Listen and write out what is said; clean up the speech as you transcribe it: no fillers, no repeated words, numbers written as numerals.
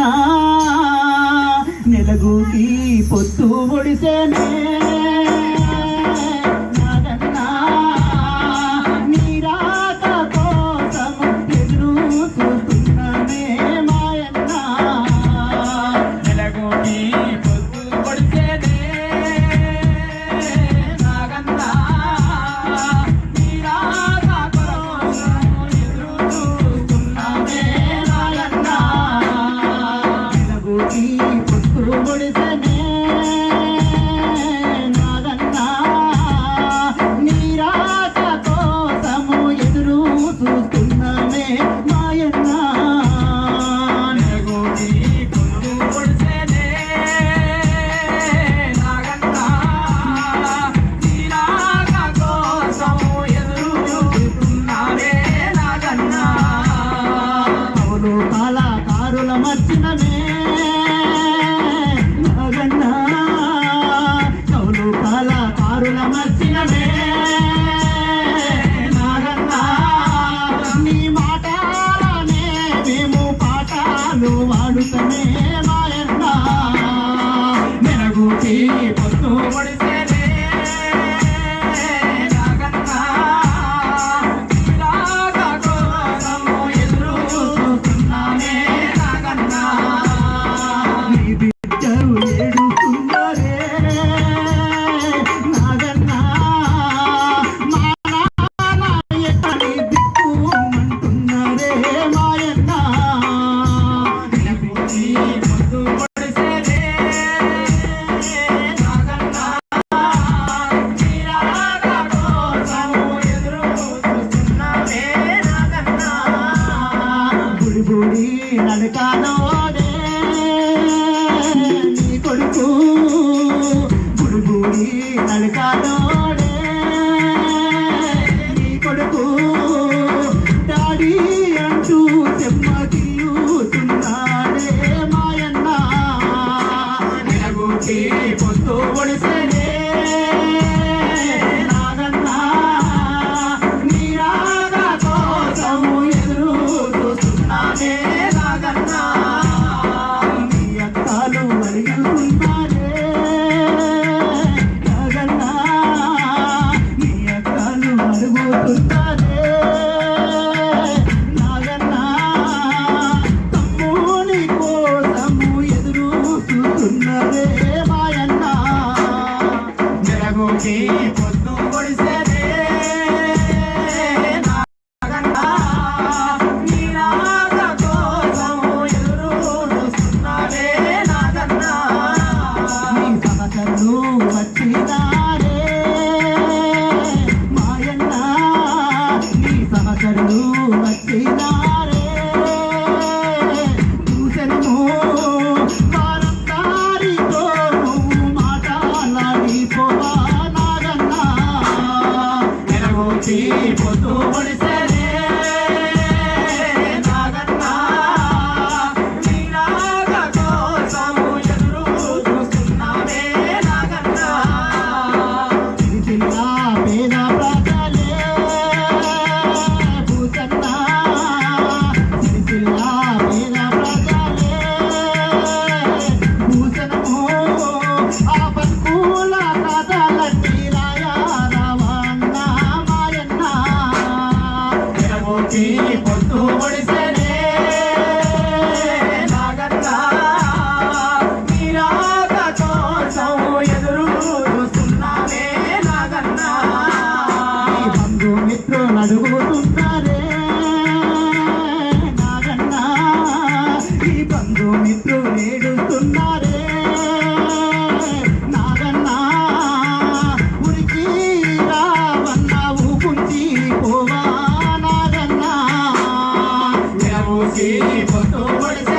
నాగన్నా నెలగూకి పొత్తు ఒడిసేనే నాగన్నా నీ రాక కోసం ఎదురు చూస్తున్నానే మాయన్న నెలగూకి పొత్తు ఒడిసేనే నాగన్నా నీ రాక కోసం ఎదురు చూస్తున్నానే నాగన్నా నెలగూకి పొత్తు ఒడిసేనే నాగన్నా నీ రాక కోసము ఎదురు చూస్తున్నామే మాయన్న నెలగూకి పొత్తు ఒడిసేనే నాగన్నా నీ రాక కోసం ఎదురు చూస్తున్నానే నాగన్నా అవును కళాకారుల మర్చినమే నాగన్నా అవును కళాకారుల మర్చినమే నాగన్నా నీ మాటలనే మేము పాఠాలు వాడుతమే మాయన్న మెరుగుకి పొత్తు ఒడిసేనే నాగన్నా నీ రాక కోసం ఎదురు చూస్తున్నానే నాగన్నా నీ బిడ్డలు ఏడుస్తున్నారే నాగన్నా మా నాన్న ఎక్కడి దిక్కు అంటున్నారే మాయన్న నెలగూకి పొత్తు ఒడిసేనే నాగన్నా నీ రాక కోసం ఎదురు చూస్తున్నానే నాగన్నా బుడి బుడి నడకానోడే నీ కొడుకు బుడి బుడి నడకానోడే నీ కొడుకు డాడీ అంటూ చెమ్మకిల్లుతున్నాడే మాయన్న నెలగూకి పొత్తు ఒడిసేనే నాగన్నా నీ రాక కోసము ఎదురు చూస్తున్నానే నాగన్నా నీ అక్కలు అడుగుతున్నారే నాగన్నా నీ అక్కలు అడుగుతున్నారే నాగన్నా తమ్ముని కోసము ఎదురు చూస్తున్నారే మాయన్న నెలగూకి పొత్తు ఒడిసేనే నాగన్నా నీ రాక కోసం ఎదురు చూస్తున్నానే నాగన్నా నీ సమకర్లు వచ్చినారే మాయన్న నీ సమకర్లు వచ్చినారే చూసెను వారందరితో నువ్వు మాట్లాడిపోవా నాగన్న నెలగూకి పొత్తు ఒడిసేనే నాగన్నా నీ రాక కోసం ఎదురు చూస్తున్నానే నాగన్నా సిరిసిల్ల పేద ప్రజలే భూసన్న సిరిసిల్ల పేద ప్రజలే భూసనము ఆ బతుకుల కథలన్నీ రాయరావన్న మాయన్న నెలగూకి పొత్తు ఒడిసేనే నాగన్నా నీ రాక కోసం ఎదురు చూస్తున్నానే నాగన్నా ఈ బంధుమిత్రులు అడుగుతున్నారే నాగన్న ఈ బంధుమిత్రులు ఏడుస్తున్నారే నాగన్న ఉరికి రావన్నావు కుంచి పోవా నాగన్న నెలగూకి పొత్తు ఒడిసేనే